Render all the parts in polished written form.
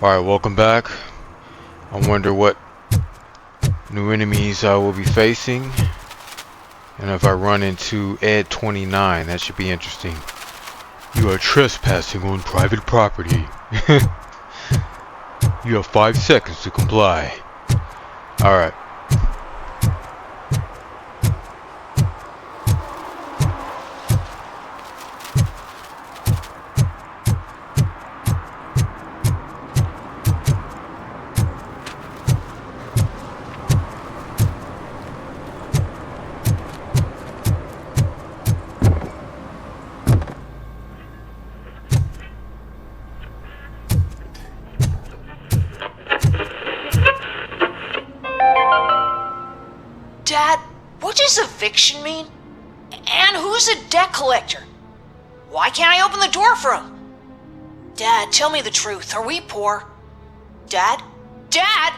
Alright, welcome back. I wonder what new enemies I will be facing. And if I run into Ed 29, that should be interesting. You are trespassing on private property. You have 5 seconds to comply. Alright. Dad, what does eviction mean? And who's a debt collector? Why can't I open the door for him? Dad, tell me the truth. Are we poor? Dad? Dad!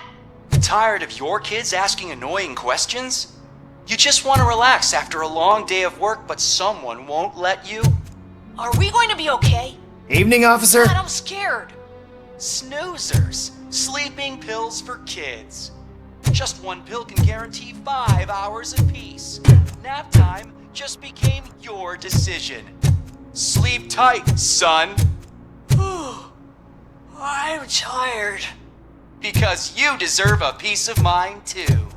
Tired of your kids asking annoying questions? You just want to relax after a long day of work, but someone won't let you? Are we going to be okay? Evening, officer. Dad, I'm scared. Snoozers. Sleeping pills for kids. Just one pill can guarantee 5 hours of peace. Nap time just became your decision. Sleep tight, son. I'm tired. Because you deserve a peace of mind, too.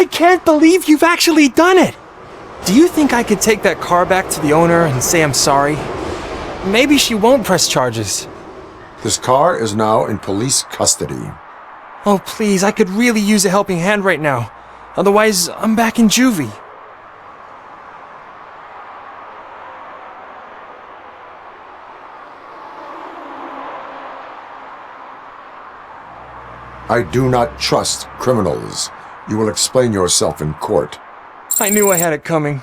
I can't believe you've actually done it! Do you think I could take that car back to the owner and say I'm sorry? Maybe she won't press charges. This car is now in police custody. Oh, please, I could really use a helping hand right now. Otherwise, I'm back in juvie. I do not trust criminals. You will explain yourself in court. I knew I had it coming.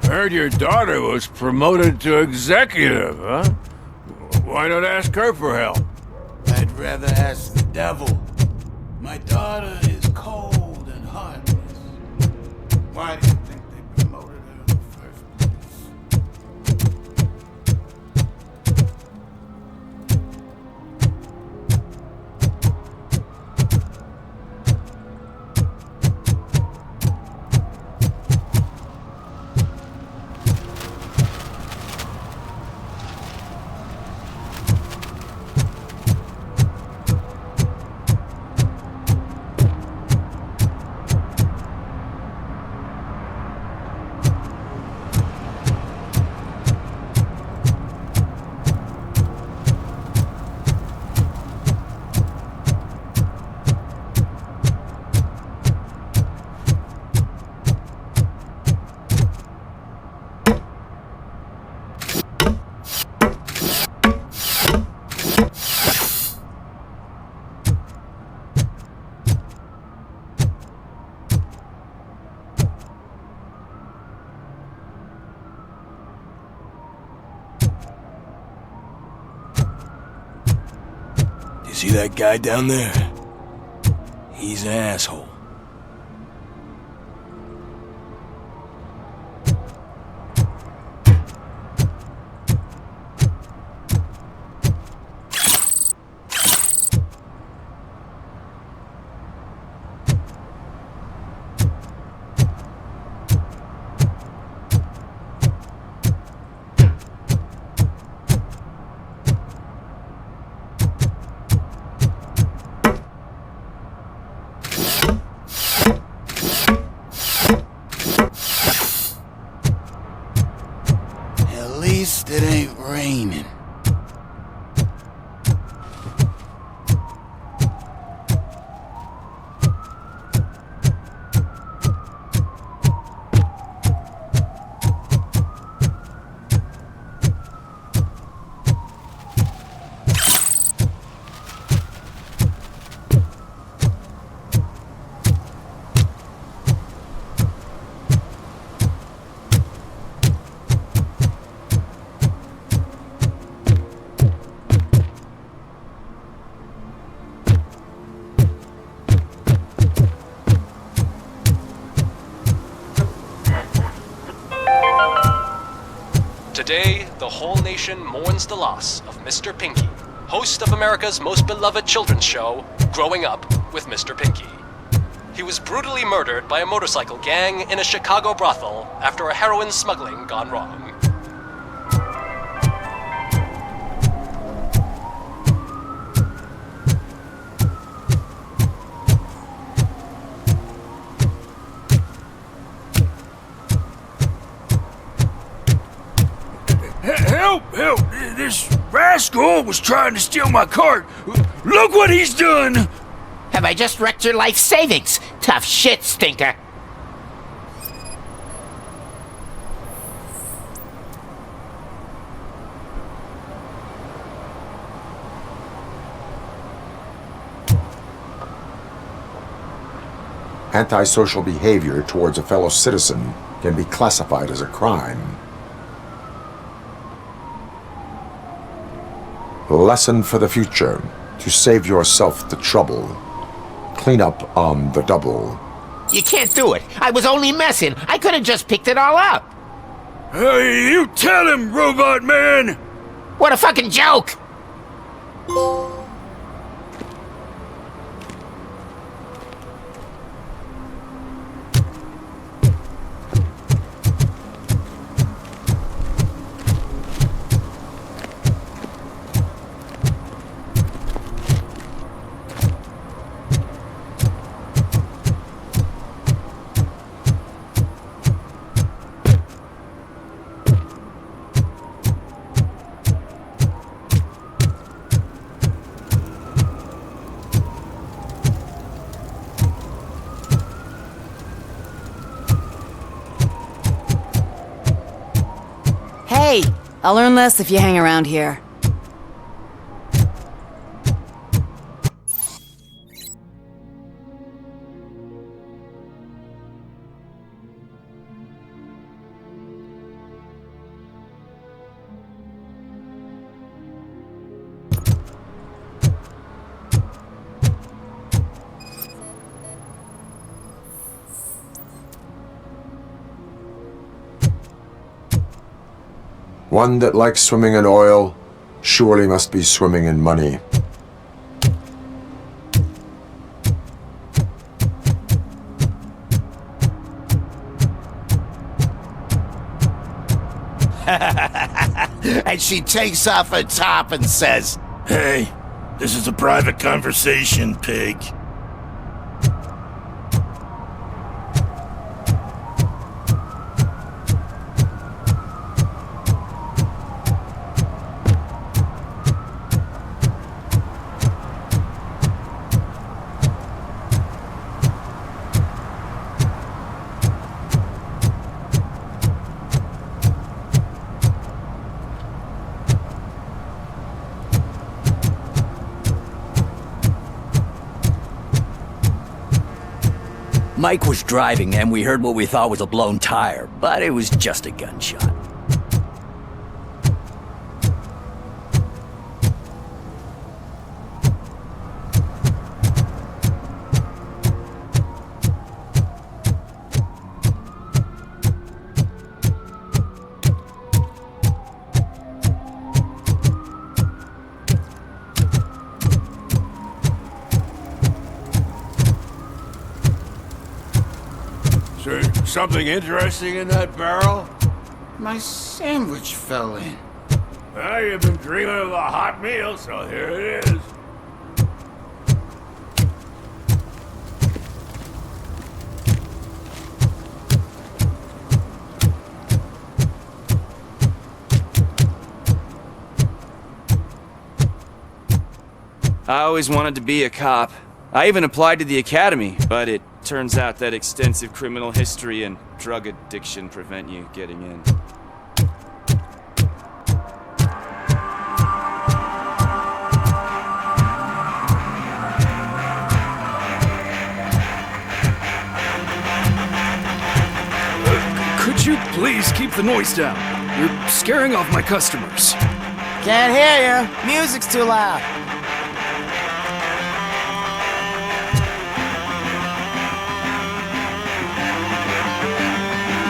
Heard your daughter was promoted to executive, huh? Why not ask her for help? I'd rather ask the devil. My daughter is cold and heartless. Why do you think they promoted her in the first place? See that guy down there? He's an asshole. At least it ain't raining. Today, the whole nation mourns the loss of Mr. Pinky, host of America's most beloved children's show, Growing Up with Mr. Pinky. He was brutally murdered by a motorcycle gang in a Chicago brothel after a heroin smuggling gone wrong. Help! Help! This rascal was trying to steal my cart. Look what he's done! Have I just wrecked your life savings? Tough shit, stinker. Antisocial behavior towards a fellow citizen can be classified as a crime. Lesson for the future: to save yourself the trouble. Clean up on the double. You can't do it. I was only messing. I could have just picked it all up. Hey, you tell him, Robot Man! What a fucking joke! Hey, I'll learn less if you hang around here. One that likes swimming in oil surely must be swimming in money. And she takes off her top and says, Hey, this is a private conversation, pig. Mike was driving and we heard what we thought was a blown tire, but it was just a gunshot. Something interesting in that barrel? my sandwich fell in. Well, you've been dreaming of a hot meal, so here it is. I always wanted to be a cop. I even applied to the academy, but it turns out that extensive criminal history and drug addiction prevent you getting in. Could you please keep the noise down? You're scaring off my customers. Can't hear you. Music's too loud.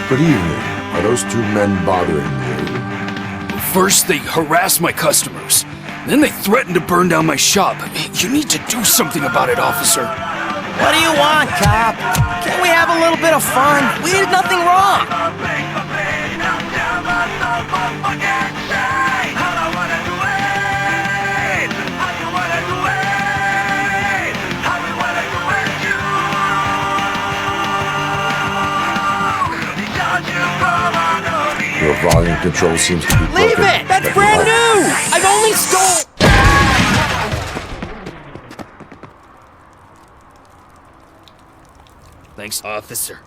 Good evening. Are those two men bothering you? First, they harass my customers. Then they threaten to burn down my shop. You need to do something about it, officer. What do you want, cop? Can't we have a little bit of fun? We did nothing wrong. Your volume control seems to be broken. Leave it! That's brand new! I've only stole... Thanks, officer.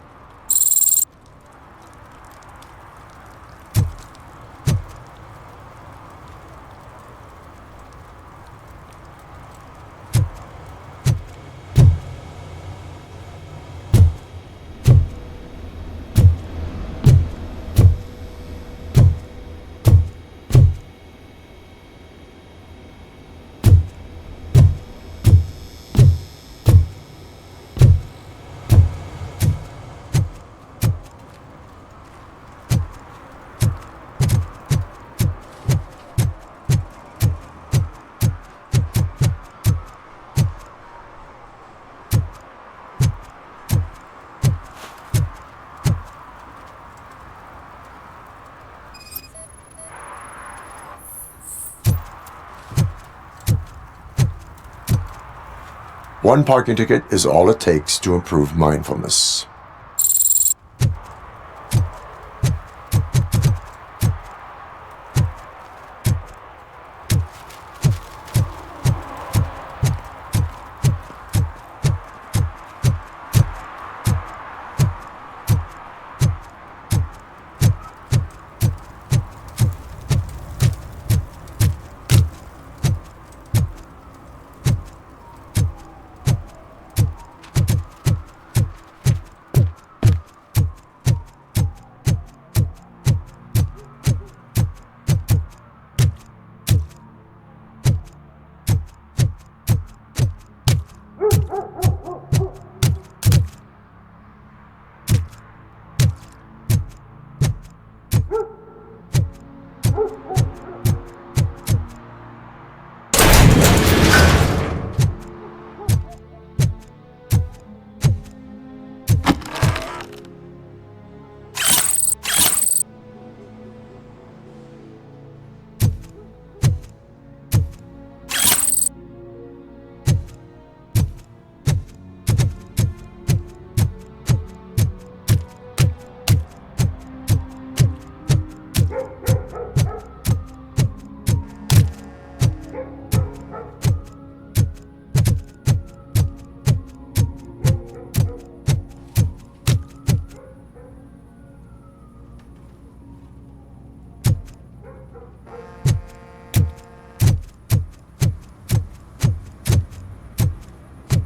One parking ticket is all it takes to improve mindfulness.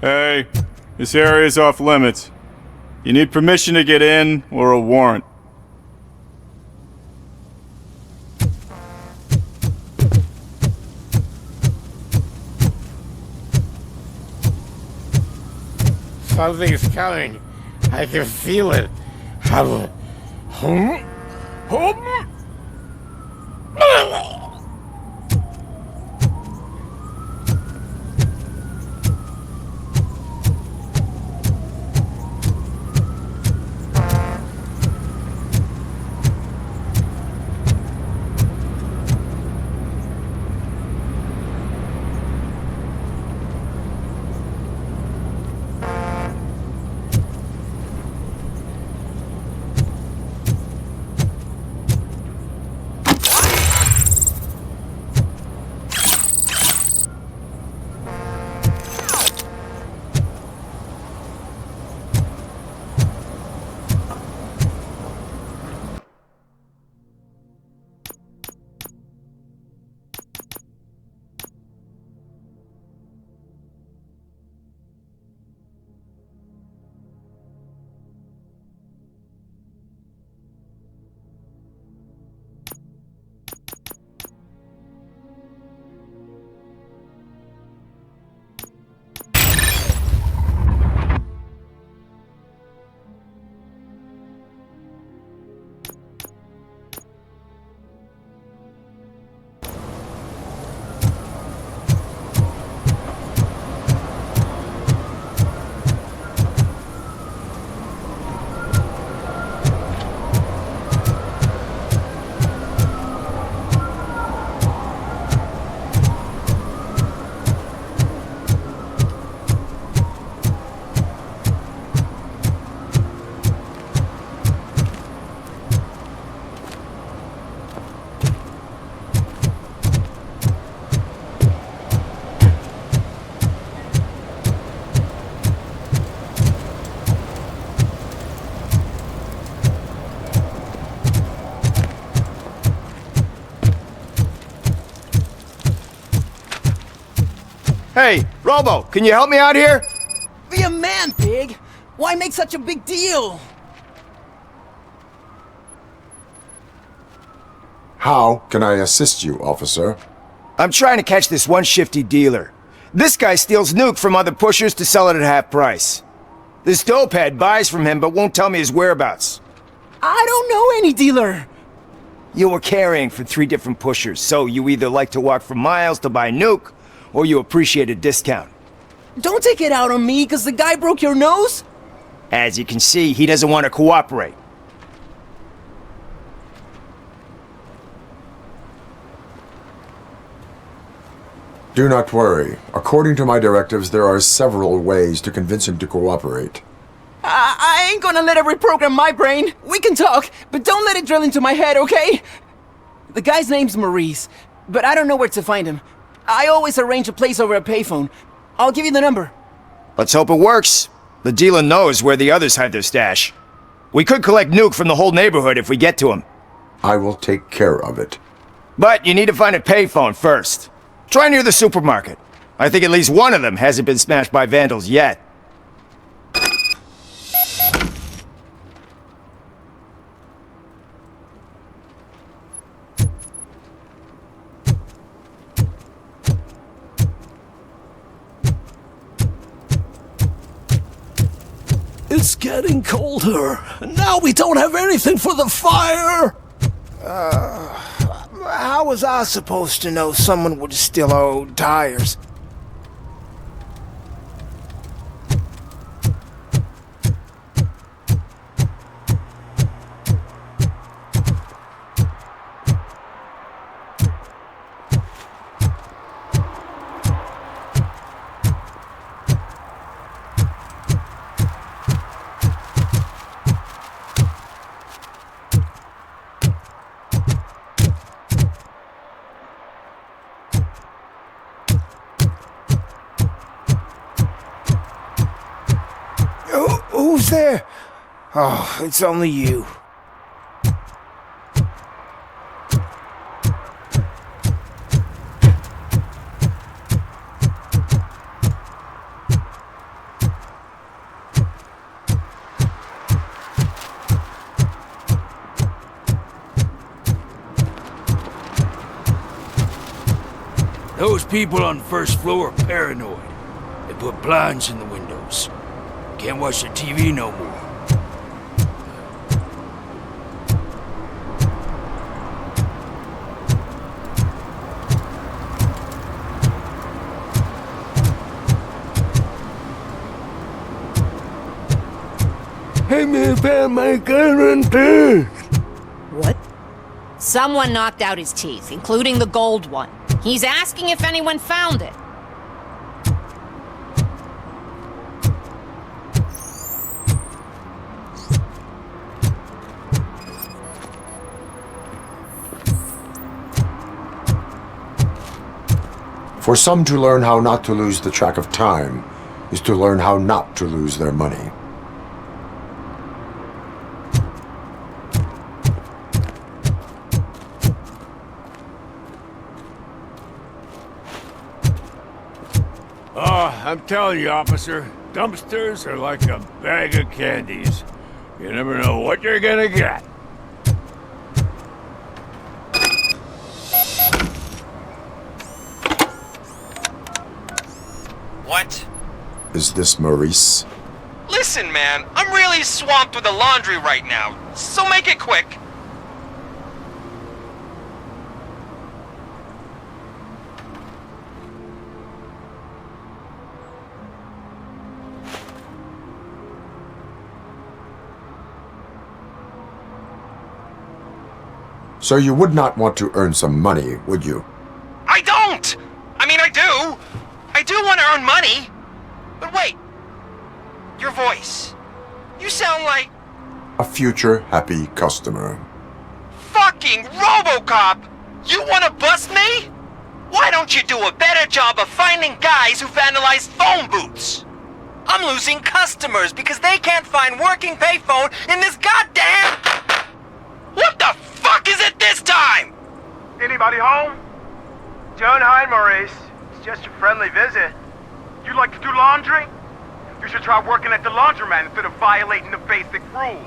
Hey, this area is off limits. You need permission to get in or a warrant. Something's coming. I can feel it. Hey, Robo, can you help me out here? Be a man, Pig. Why make such a big deal? How can I assist you, officer? I'm trying to catch this one shifty dealer. This guy steals nuke from other pushers to sell it at half price. This dopehead buys from him but won't tell me his whereabouts. I don't know any dealer. You were carrying for 3 different pushers, so you either like to walk for miles to buy nuke, or you appreciate a discount. Don't take it out on me because the guy broke your nose? As you can see, he doesn't want to cooperate. Do not worry. According to my directives, there are several ways to convince him to cooperate. I ain't gonna let it reprogram my brain. We can talk, but don't let it drill into my head, okay? The guy's name's Maurice, but I don't know where to find him. I always arrange a place over a payphone. I'll give you the number. Let's hope it works. The dealer knows where the others hide their stash. We could collect nuke from the whole neighborhood if we get to him. I will take care of it. But you need to find a payphone first. Try near the supermarket. I think at least one of them hasn't been smashed by vandals yet. It's getting colder. Now we don't have anything for the fire. How was I supposed to know someone would steal our old tires? Who's there? Oh, it's only you. Those people on the first floor are paranoid. They put blinds in the windows. Can't watch the TV no more. Hey, me found my gun and purse. What? Someone knocked out his teeth, including the gold one. He's asking if anyone found it. For some to learn how not to lose the track of time is to learn how not to lose their money. Oh, I'm telling you, officer, dumpsters are like a bag of candies. You never know what you're gonna get. What? Is this Maurice? Listen, man, I'm really swamped with the laundry right now, so make it quick. So you would not want to earn some money, would you? I don't! I mean, I do! I do want to earn money! But wait! Your voice. You sound like... A future happy customer. fucking Robocop! You want to bust me? Why don't you do a better job of finding guys who vandalize phone booths? I'm losing customers because they can't find working payphone in this goddamn... What the fuck is it this time? Anybody home? Don't hide, Maurice. It's just a friendly visit. You like to do laundry? You should try working at the laundromat instead of violating the basic rules.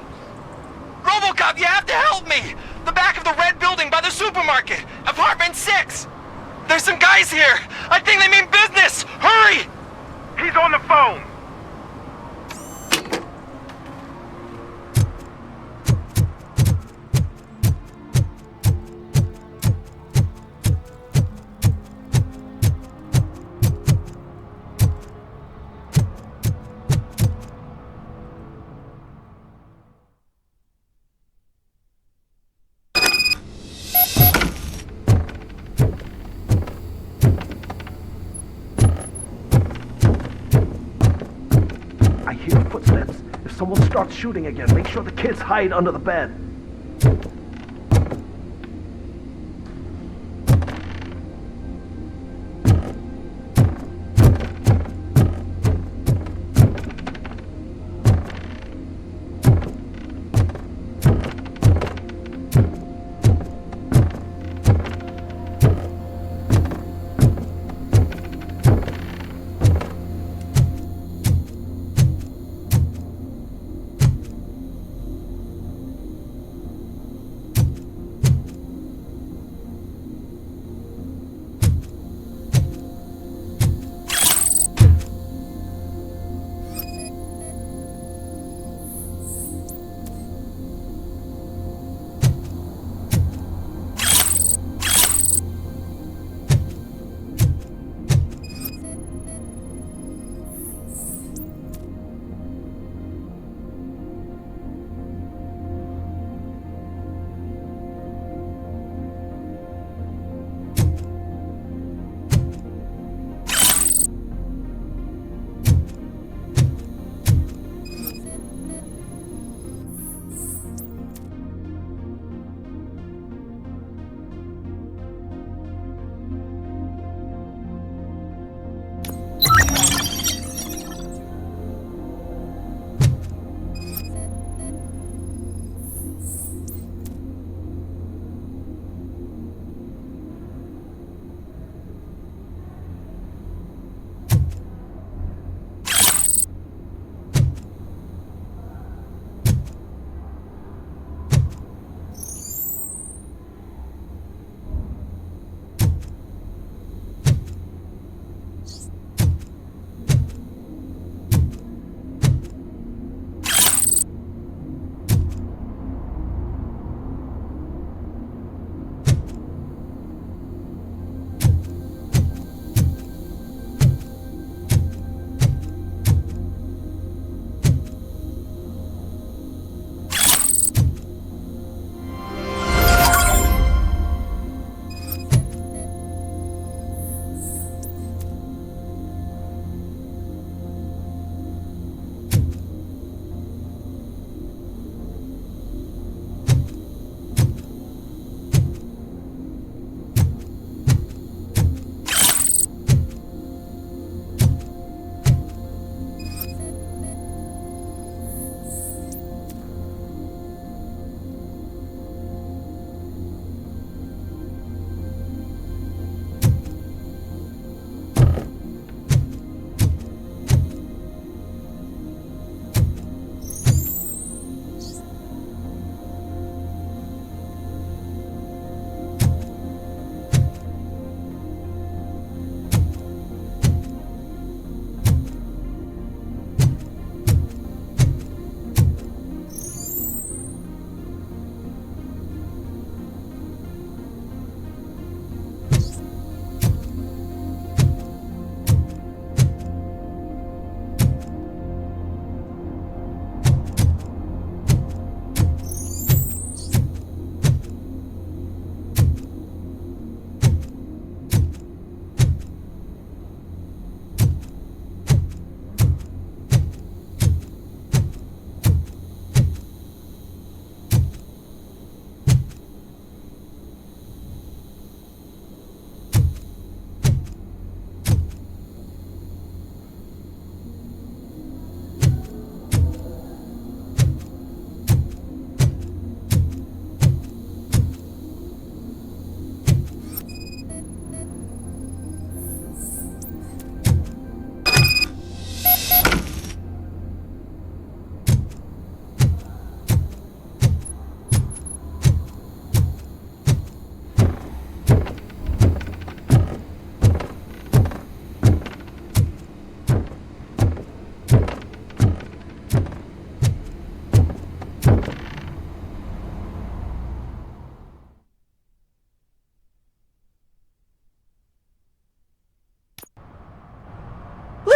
Robocop, you have to help me! The back of the red building by the supermarket, apartment 6! There's some guys here! I think they mean business! Hurry! He's on the phone! I hear footsteps. If someone starts shooting again, make sure the kids hide under the bed.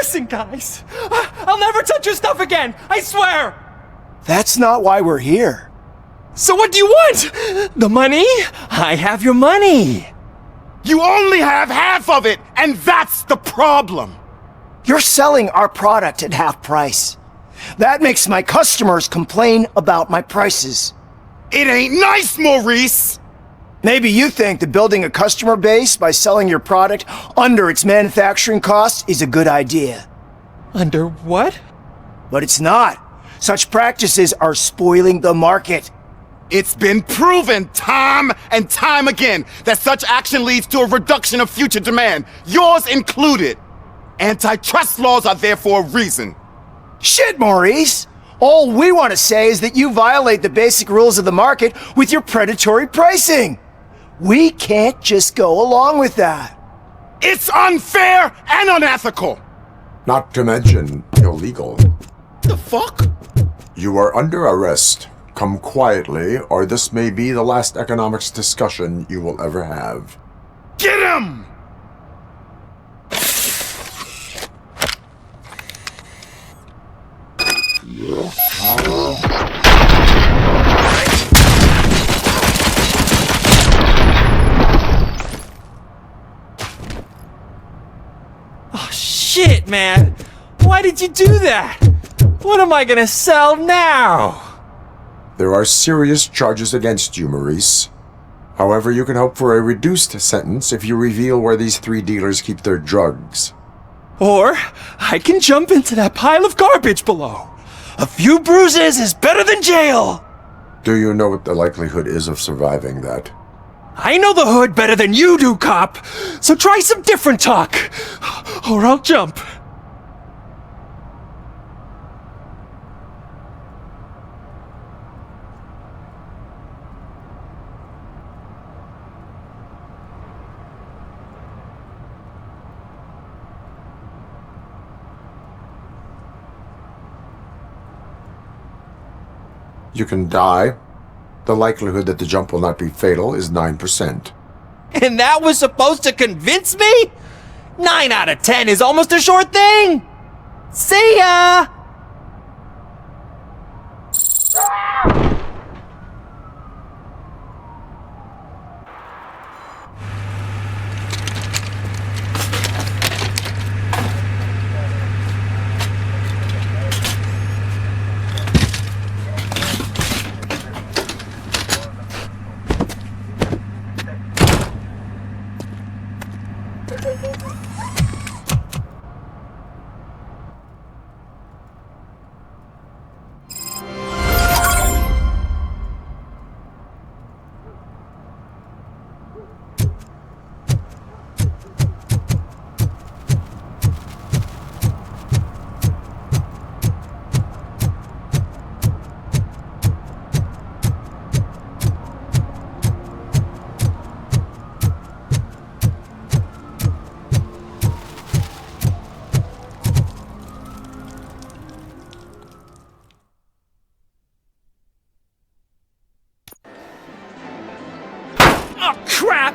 Listen, guys. I'll never touch your stuff again. I swear. That's not why we're here. So what do you want? The money? I have your money. You only have half of it, and that's the problem. You're selling our product at half price. That makes my customers complain about my prices. It ain't nice, Maurice! Maybe you think that building a customer base by selling your product under its manufacturing costs is a good idea. Under what? But it's not. Such practices are spoiling the market. It's been proven time and time again that such action leads to a reduction of future demand, yours included. Antitrust laws are there for a reason. Shit, Maurice! All we want to say is that you violate the basic rules of the market with your predatory pricing. We can't just go along with that. It's unfair and unethical! Not to mention illegal. The fuck? You are under arrest. Come quietly, or this may be the last economics discussion you will ever have. Get him! Oh, shit, man. Why did you do that? What am I gonna sell now? There are serious charges against you, Maurice. However, you can hope for a reduced sentence if you reveal where these 3 dealers keep their drugs. Or I can jump into that pile of garbage below. A few bruises is better than jail. Do you know what the likelihood is of surviving that? I know the hood better than you do, cop. So try some different talk, or I'll jump. You can die. The likelihood that the jump will not be fatal is 9%. And that was supposed to convince me? 9 out of 10 is almost a sure thing! See ya! Oh, crap!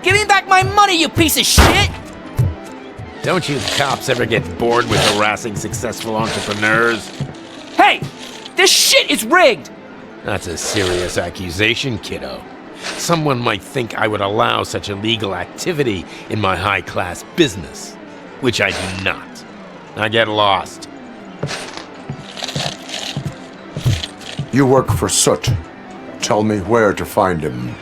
Give me back my money, you piece of shit! Don't you cops ever get bored with harassing successful entrepreneurs? Hey! This shit is rigged! That's a serious accusation, kiddo. Someone might think I would allow such illegal activity in my high-class business, which I do not. Now get lost. You work for Soot. Tell me where to find him.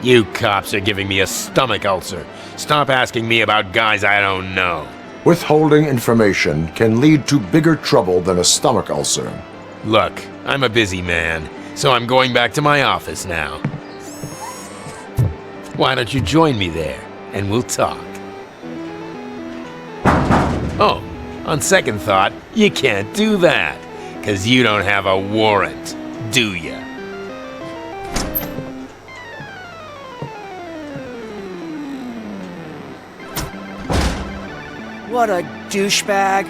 You cops are giving me a stomach ulcer. Stop asking me about guys I don't know. Withholding information can lead to bigger trouble than a stomach ulcer. Look, I'm a busy man, so I'm going back to my office now. Why don't you join me there, and we'll talk. Oh, on second thought, you can't do that, 'cause you don't have a warrant, do ya? What a douchebag.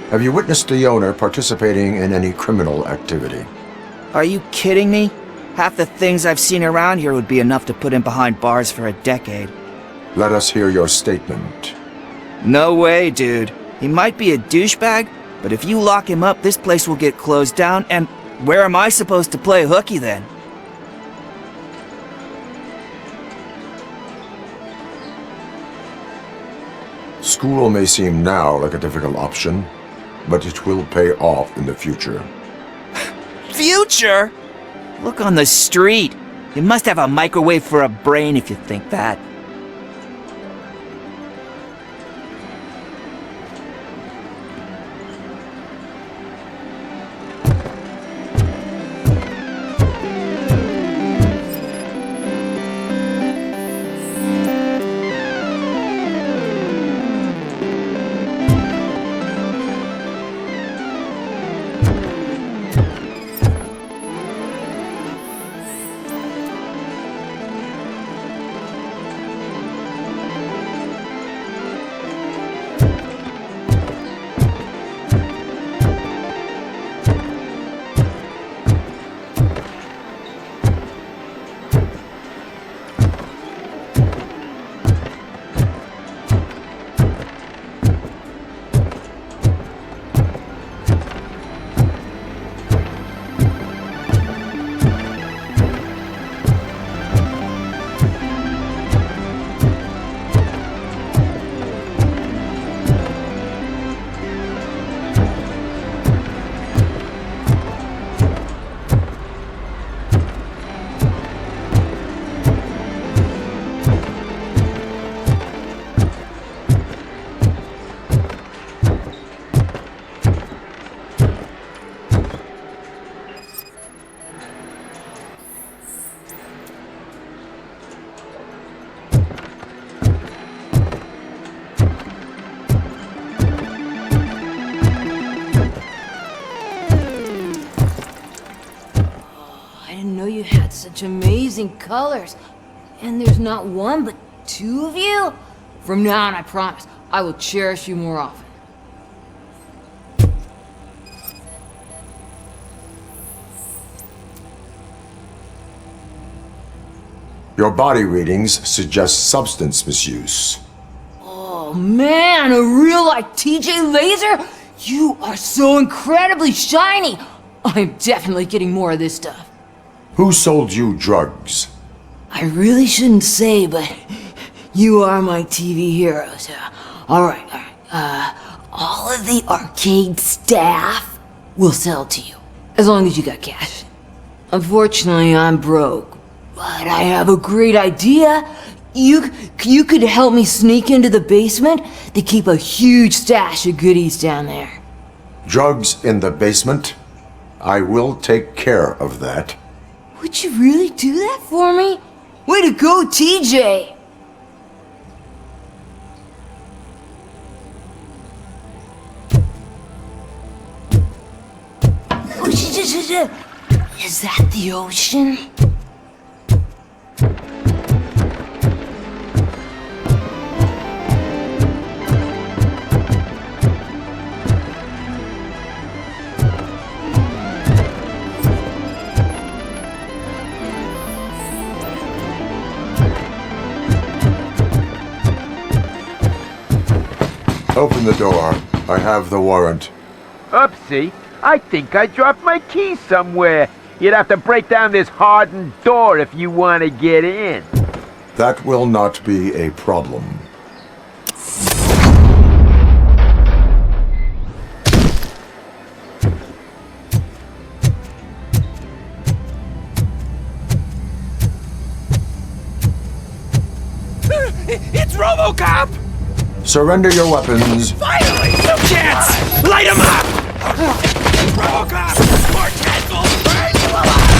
Have you witnessed the owner participating in any criminal activity? Are you kidding me? Half the things I've seen around here would be enough to put him behind bars for a decade. Let us hear your statement. No way, dude. He might be a douchebag, but if you lock him up, this place will get closed down, and where am I supposed to play hooky then? School may seem now like a difficult option, but it will pay off in the future. Future? Look on the street. You must have a microwave for a brain if you think that. Such amazing colors. And there's not one, but two of you? From now on, I promise, I will cherish you more often. Your body readings suggest substance misuse. Oh man, a real-life TJ Laser? You are so incredibly shiny! I'm definitely getting more of this stuff. Who sold you drugs? I really shouldn't say, but you are my TV heroes. Alright. All of the arcade staff will sell to you, as long as you got cash. Unfortunately, I'm broke, but I have a great idea. You could help me sneak into the basement to keep a huge stash of goodies down there. Drugs in the basement? I will take care of that. Would you really do that for me? Way to go, TJ! Is that the ocean? Open the door. I have the warrant. Oopsie. I think I dropped my keys somewhere. You'd have to break down this hardened door if you want to get in. That will not be a problem. It's Robocop! Surrender your weapons. Finally! No chance! Light him up! Robocop! More tentacles! Burn you alive!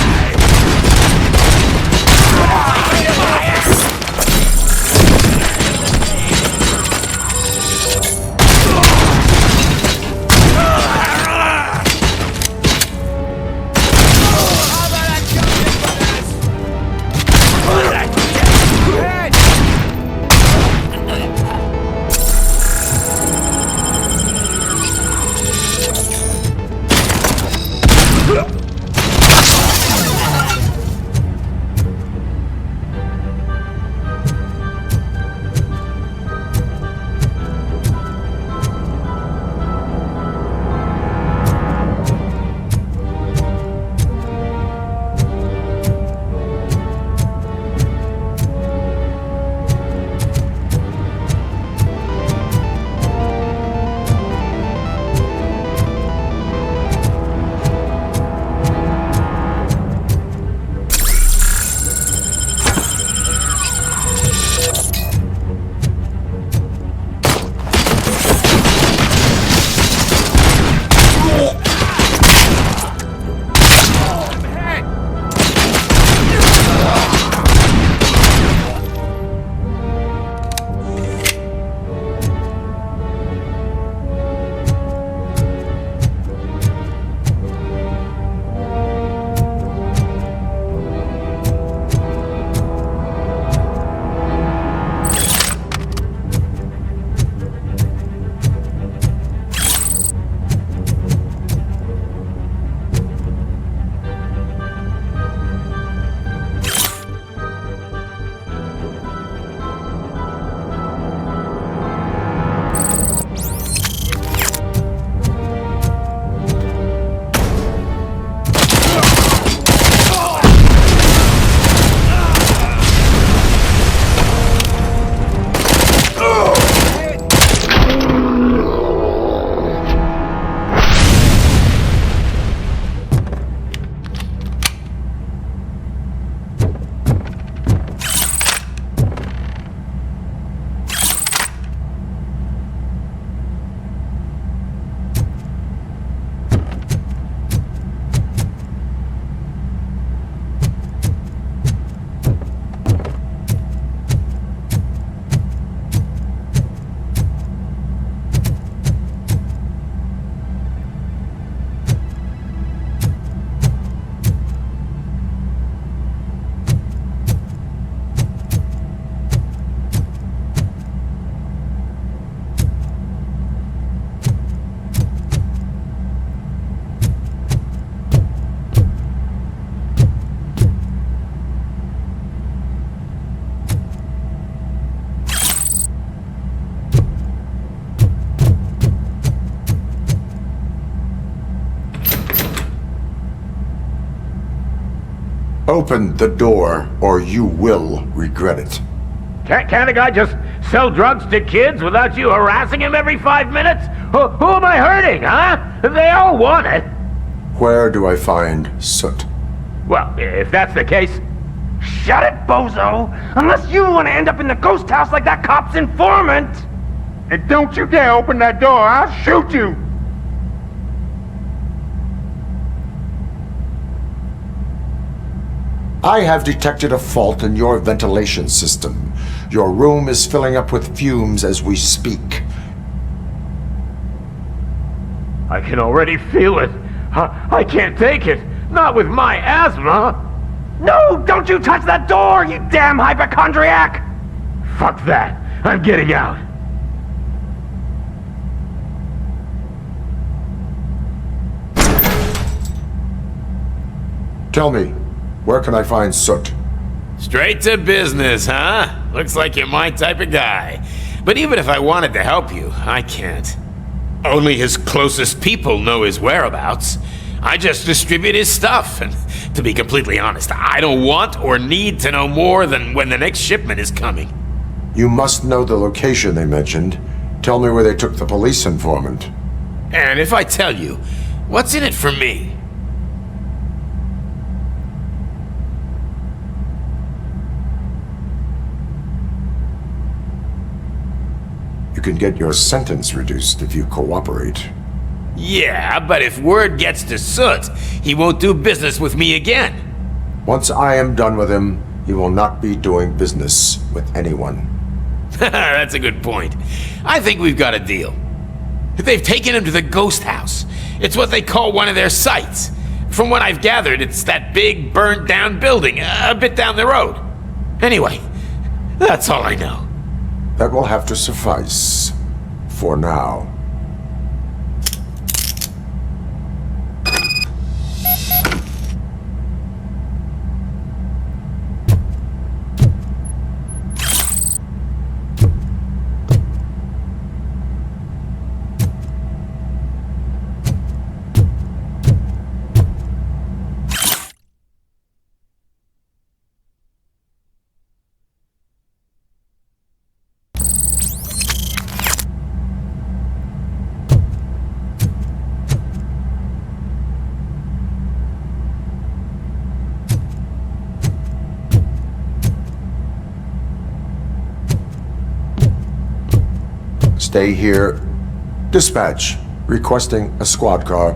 Open the door, or you will regret it. Can't a guy just sell drugs to kids without you harassing him every 5 minutes? Who am I hurting, huh? They all want it. Where do I find Soot? Well, if that's the case, shut it, bozo! Unless you want to end up in the ghost house like that cop's informant! And don't you dare open that door, I'll shoot you! I have detected a fault in your ventilation system. Your room is filling up with fumes as we speak. I can already feel it. I can't take it. Not with my asthma. No, don't you touch that door, you damn hypochondriac! Fuck that. I'm getting out. Tell me, where can I find Soot? Straight to business, huh? Looks like you're my type of guy. But even if I wanted to help you, I can't. Only his closest people know his whereabouts. I just distribute his stuff, and to be completely honest, I don't want or need to know more than when the next shipment is coming. You must know the location they mentioned. Tell me where they took the police informant. And if I tell you, what's in it for me? You can get your sentence reduced if you cooperate. Yeah, but if word gets to Soot, he won't do business with me again. Once I am done with him, he will not be doing business with anyone. That's a good point. I think we've got a deal. They've taken him to the ghost house. It's what they call one of their sites. From what I've gathered, it's that big, burnt-down building a bit down the road. Anyway, that's all I know. That will have to suffice. For now. Stay here. Dispatch. Requesting a squad car.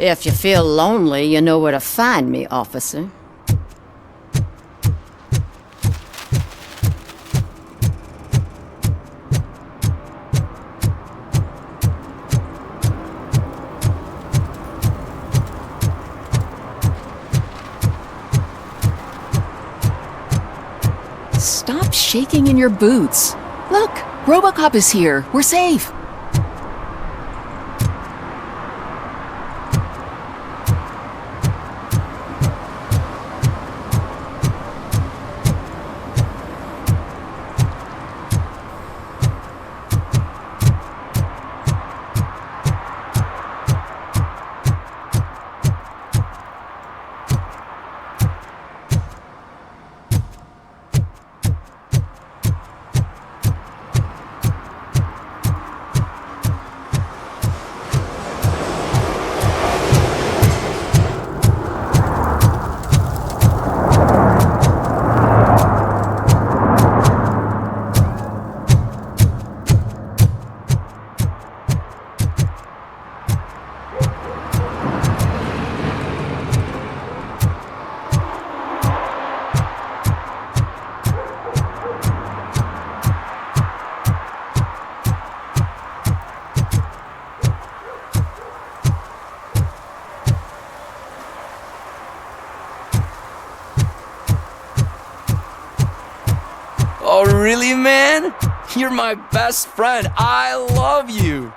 If you feel lonely, you know where to find me, officer. Stop shaking in your boots. Look, Robocop is here. We're safe. Really, man? You're my best friend. I love you.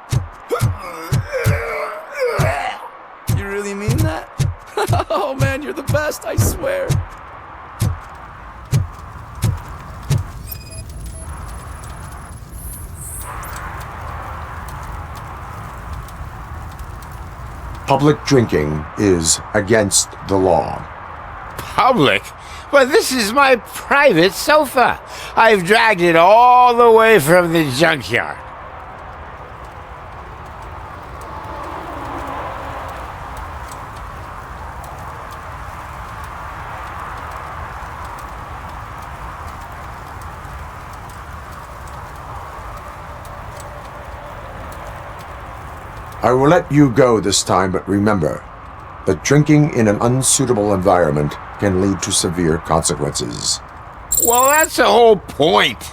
You really mean that? Oh man, you're the best, I swear. Public drinking is against the law. Public? Well, this is my private sofa. I've dragged it all the way from the junkyard. I will let you go this time, but remember that drinking in an unsuitable environment can lead to severe consequences. Well, that's the whole point.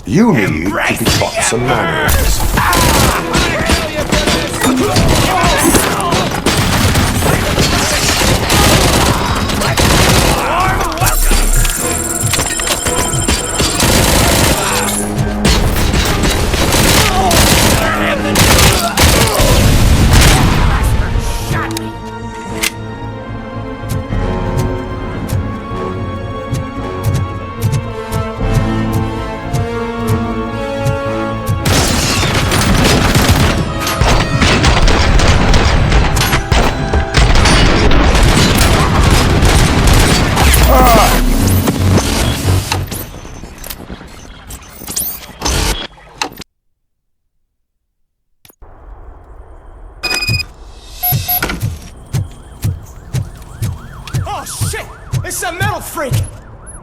You need to be taught some manners.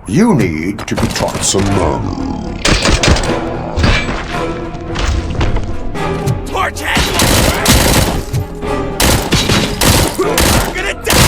You need to be taught some manners. Torch head! We're gonna die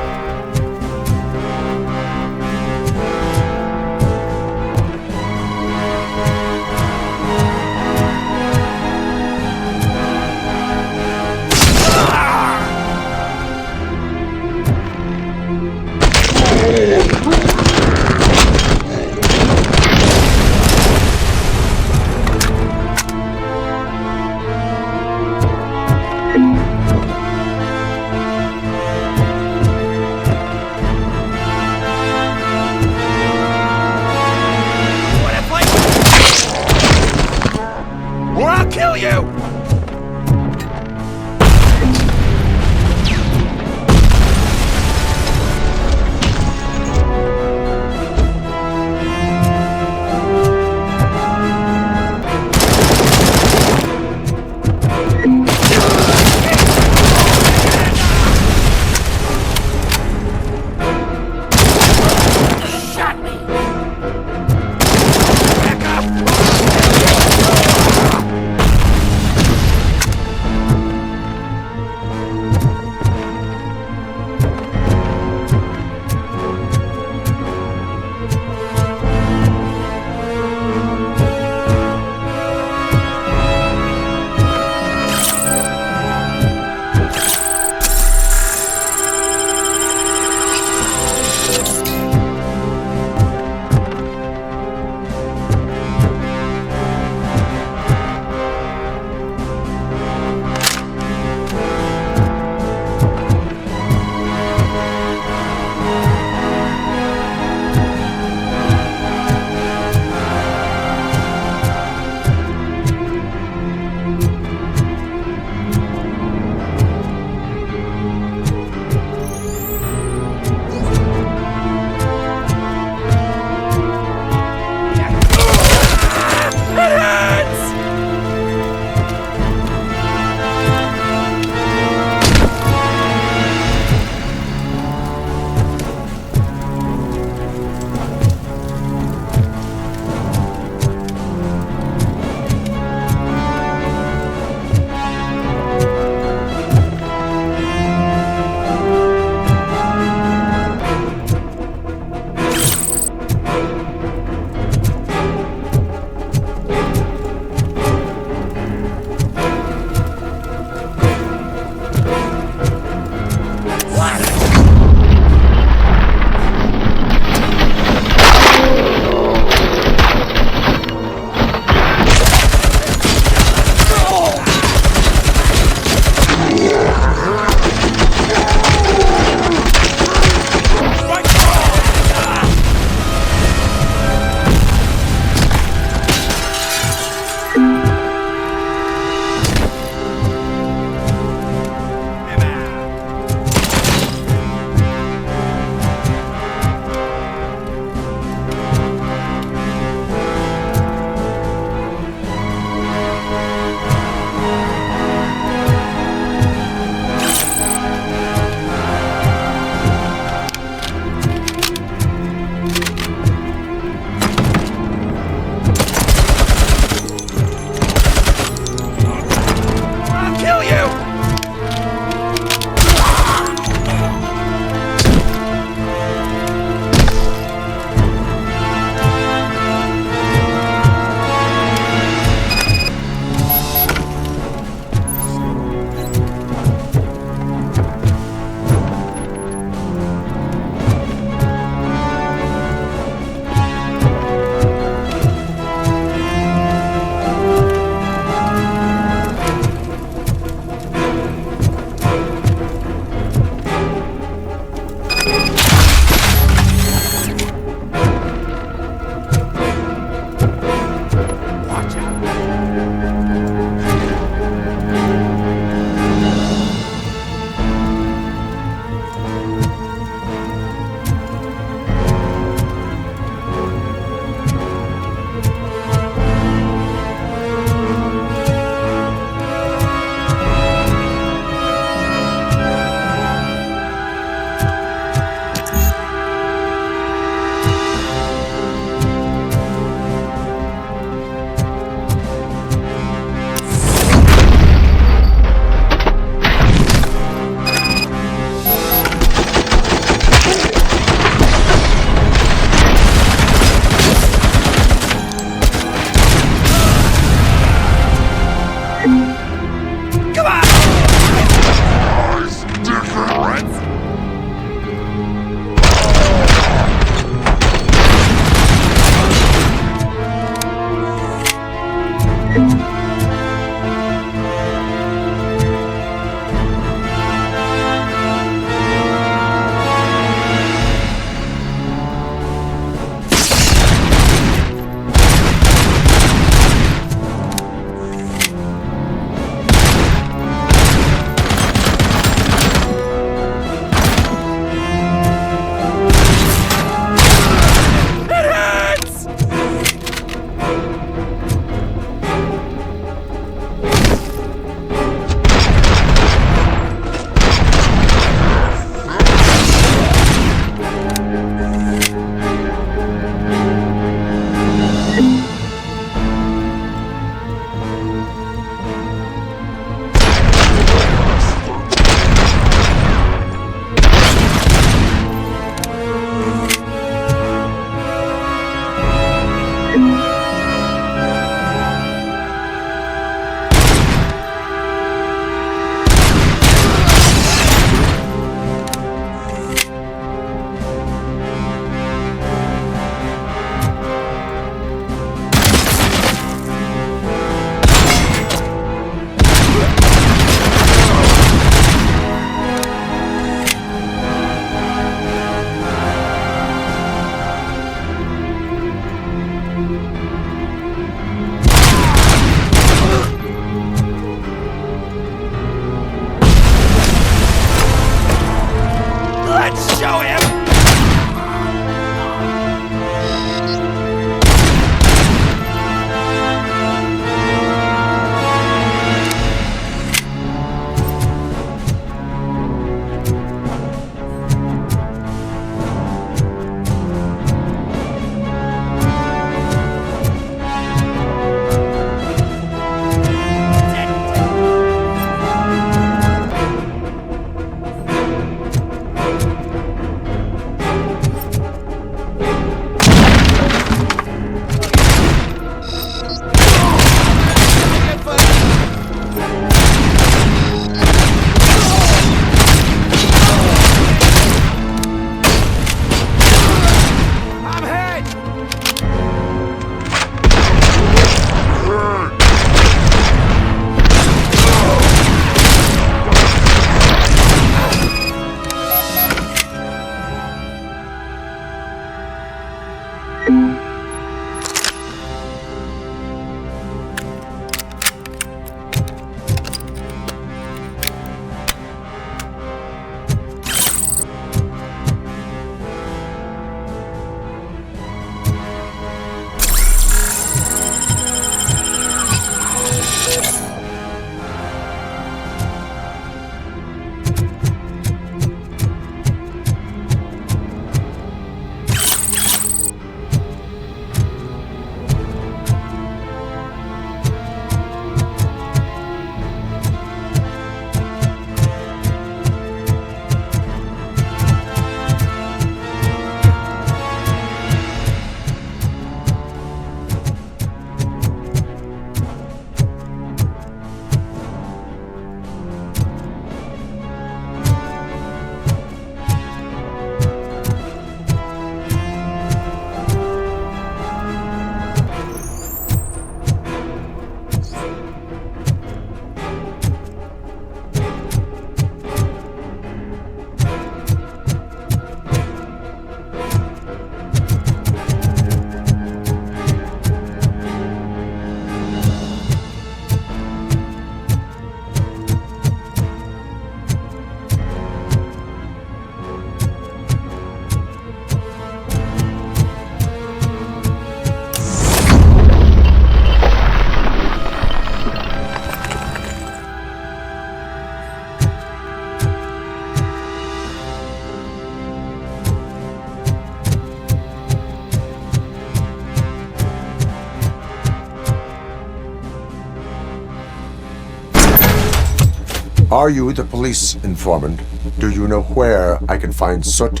Are you the police informant? Do you know where I can find Soot?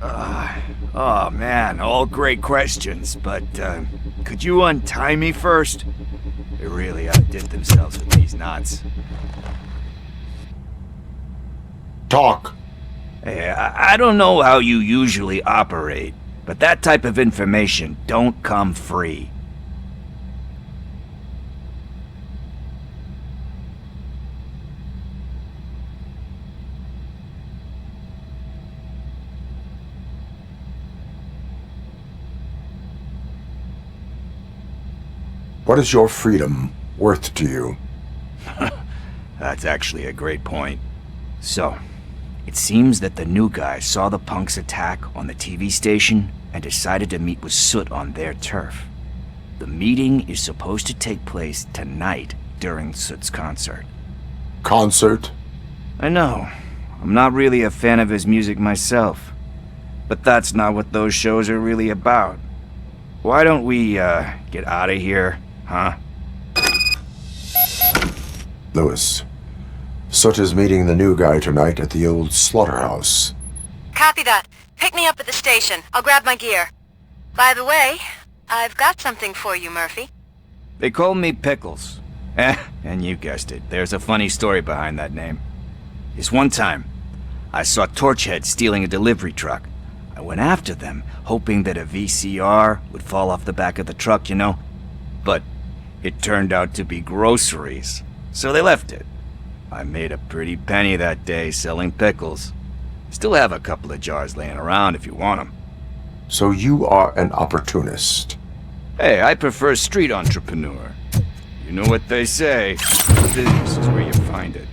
Oh man, all great questions, but could you untie me first? They really outdid themselves with these knots. Talk. Hey, I don't know how you usually operate, but that type of information don't come free. What is your freedom worth to you? That's actually a great point. So, it seems that the new guy saw the punks' attack on the TV station and decided to meet with Soot on their turf. The meeting is supposed to take place tonight during Soot's concert. Concert? I know. I'm not really a fan of his music myself. But that's not what those shows are really about. Why don't we, get out of here, huh? Lewis, Soot is meeting the new guy tonight at the old slaughterhouse. Copy that. Pick me up at the station. I'll grab my gear. By the way, I've got something for you, Murphy. They call me Pickles. And you guessed it, there's a funny story behind that name. This one time, I saw Torchhead stealing a delivery truck. I went after them, hoping that a VCR would fall off the back of the truck, you know? But it turned out to be groceries, so they left it. I made a pretty penny that day selling pickles. Still have a couple of jars laying around if you want them. So you are an opportunist. Hey, I prefer street entrepreneur. You know what they say, business is where you find it.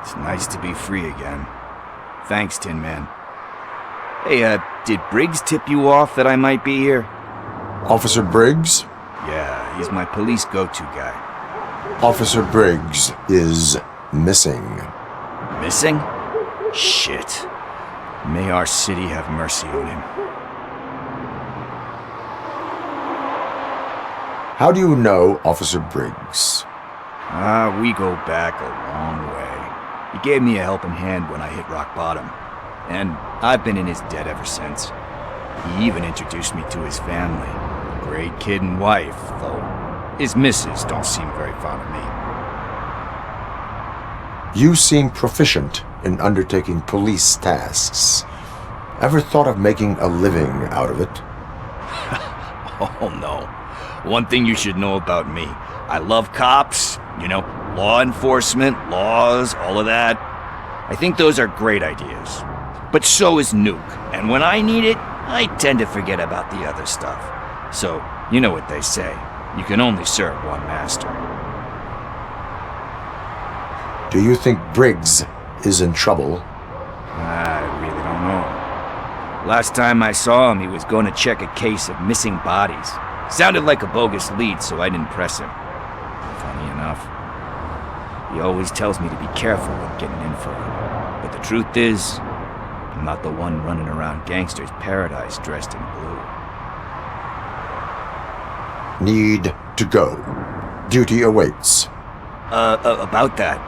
It's nice to be free again. Thanks, Tin Man. Hey, did Briggs tip you off that I might be here? Officer Briggs? Yeah, he's my police go-to guy. Officer Briggs is missing. Missing? Shit. May our city have mercy on him. How do you know Officer Briggs? We go back a long way. He gave me a helping hand when I hit rock bottom, and I've been in his debt ever since. He even introduced me to his family. Great kid and wife, though his missus don't seem very fond of me. You seem proficient in undertaking police tasks. Ever thought of making a living out of it? Oh no. One thing you should know about me. I love cops, you know, law enforcement, laws, all of that. I think those are great ideas. But so is Nuke, and when I need it, I tend to forget about the other stuff. So, you know what they say. You can only serve one master. Do you think Briggs is in trouble? I Last time I saw him, he was going to check a case of missing bodies. Sounded like a bogus lead, so I didn't press him. Funny enough, he always tells me to be careful when getting info. But the truth is, I'm not the one running around gangster's paradise dressed in blue. Need to go. Duty awaits. About that,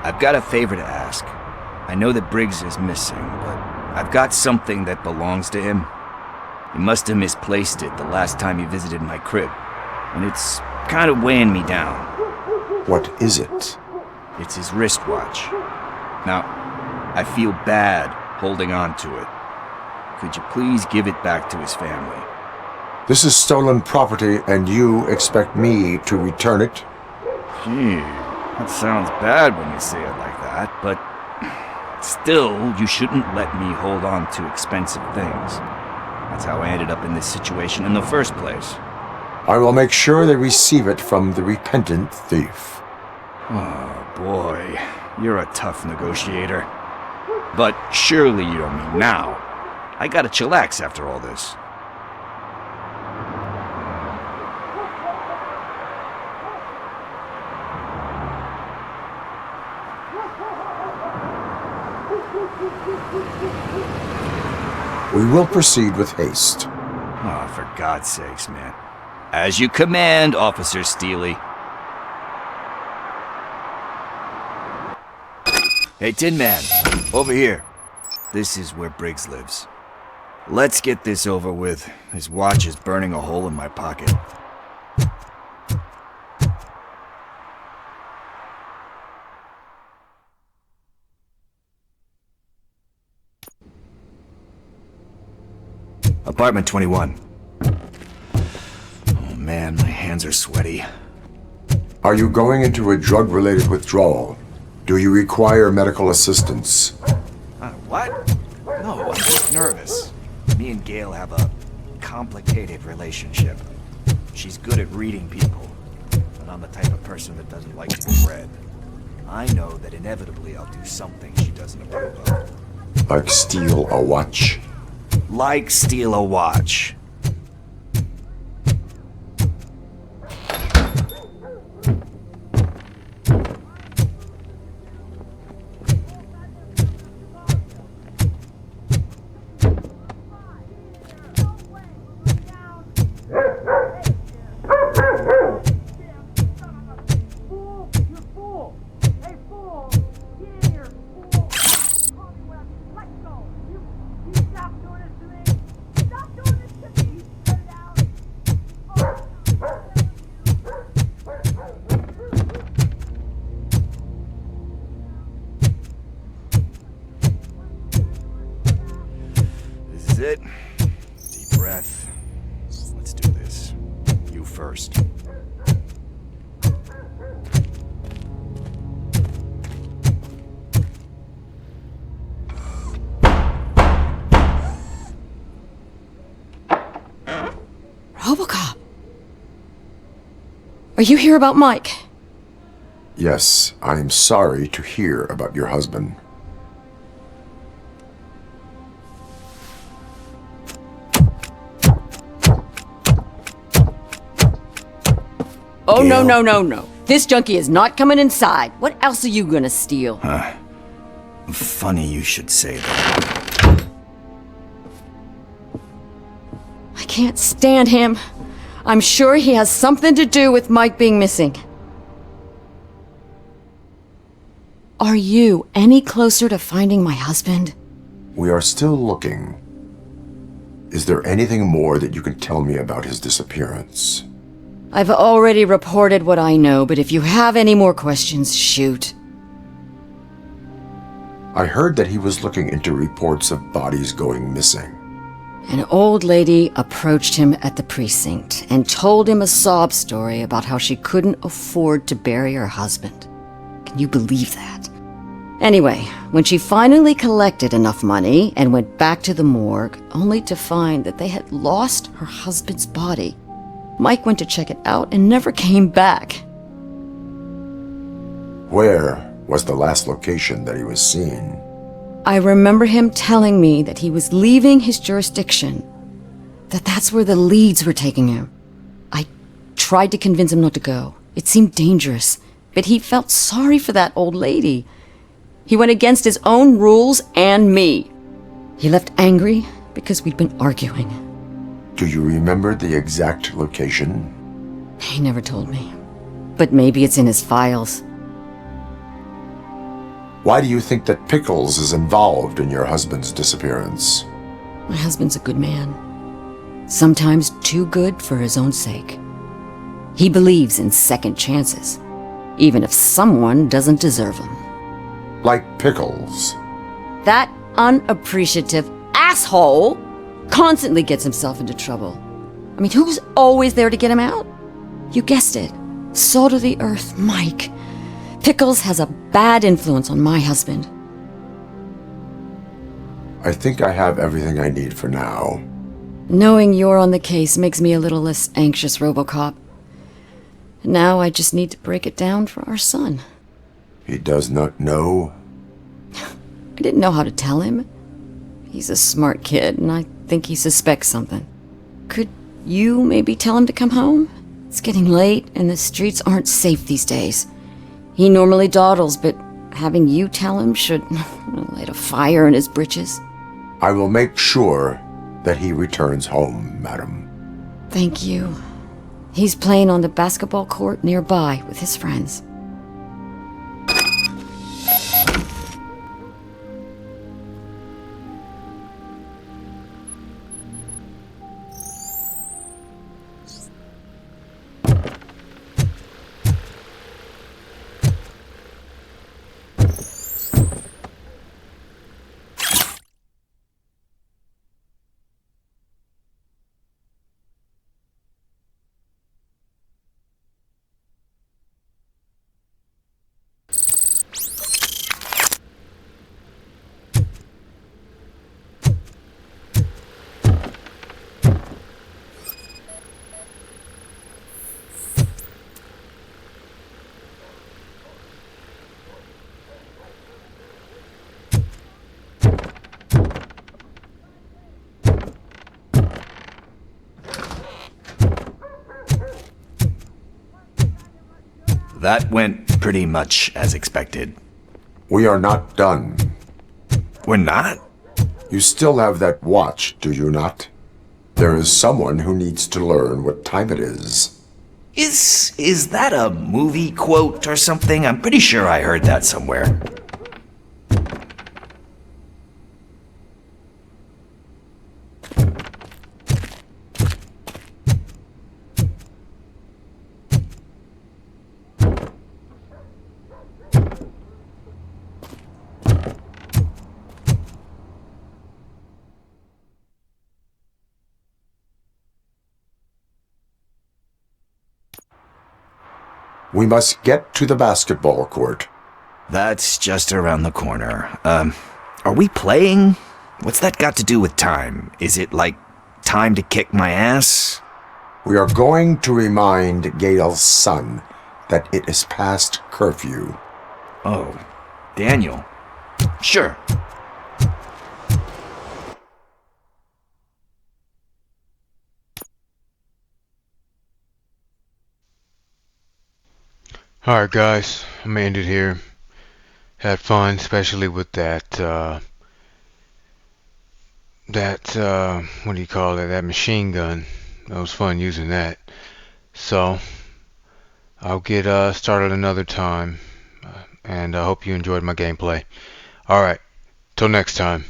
I've got a favor to ask. I know that Briggs is missing, but I've got something that belongs to him. He must have misplaced it the last time he visited my crib, and it's kind of weighing me down. What is it? It's his wristwatch. Now, I feel bad holding on to it. Could you please give it back to his family? This is stolen property, and you expect me to return it? Gee, that sounds bad when you say it like that, but still, you shouldn't let me hold on to expensive things. That's how I ended up in this situation in the first place. I will make sure they receive it from the repentant thief. Oh boy, you're a tough negotiator. But surely you don't mean now. I gotta chillax after all this. We will proceed with haste. Oh, for God's sakes, man. As you command, Officer Steely. Hey, Tin Man, over here. This is where Briggs lives. Let's get this over with. His watch is burning a hole in my pocket. Apartment 21. Oh man, my hands are sweaty. Are you going into a drug-related withdrawal? Do you require medical assistance? What? No, I'm just nervous. Me and Gail have a complicated relationship. She's good at reading people, but I'm the type of person that doesn't like to be read. I know that inevitably I'll do something she doesn't approve of. Like steal a watch? Like steal a watch. It. Deep breath. Let's do this. You first. Robocop! Are you here about Mike? Yes, I am sorry to hear about your husband. Oh, Gail. No. This junkie is not coming inside. What else are you gonna steal? Funny you should say that. I can't stand him. I'm sure he has something to do with Mike being missing. Are you any closer to finding my husband? We are still looking. Is there anything more that you can tell me about his disappearance? I've already reported what I know, but if you have any more questions, shoot. I heard that he was looking into reports of bodies going missing. An old lady approached him at the precinct and told him a sob story about how she couldn't afford to bury her husband. Can you believe that? Anyway, when she finally collected enough money and went back to the morgue, only to find that they had lost her husband's body, Mike went to check it out and never came back. Where was the last location that he was seen? I remember him telling me that he was leaving his jurisdiction, that that's where the leads were taking him. I tried to convince him not to go. It seemed dangerous, but he felt sorry for that old lady. He went against his own rules and me. He left angry because we'd been arguing. Do you remember the exact location? He never told me, but maybe it's in his files. Why do you think that Pickles is involved in your husband's disappearance? My husband's a good man. Sometimes too good for his own sake. He believes in second chances, even if someone doesn't deserve them. Like Pickles. That unappreciative asshole constantly gets himself into trouble. I mean, who's always there to get him out? You guessed it. Salt of the earth, Mike. Pickles has a bad influence on my husband. I think I have everything I need for now. Knowing you're on the case makes me a little less anxious, Robocop. Now I just need to break it down for our son. He does not know? I didn't know how to tell him. He's a smart kid, and I think he suspects something. Could you maybe tell him to come home? It's getting late, and the streets aren't safe these days. He normally dawdles, but having you tell him should light a fire in his britches. I will make sure that he returns home, madam. Thank you. He's playing on the basketball court nearby with his friends. That went pretty much as expected. We are not done. We're not? You still have that watch, do you not? There is someone who needs to learn what time it is. Is that a movie quote or something? I'm pretty sure I heard that somewhere. We must get to the basketball court. That's just around the corner. Are we playing? What's that got to do with time? Is it like time to kick my ass? We are going to remind Gail's son that it is past curfew. Oh, Daniel. Sure. Alright guys, I'm gonna end it here. Had fun, especially with that, what do you call it, that machine gun. It was fun using that. So, I'll get started another time, and I hope you enjoyed my gameplay. Alright, till next time.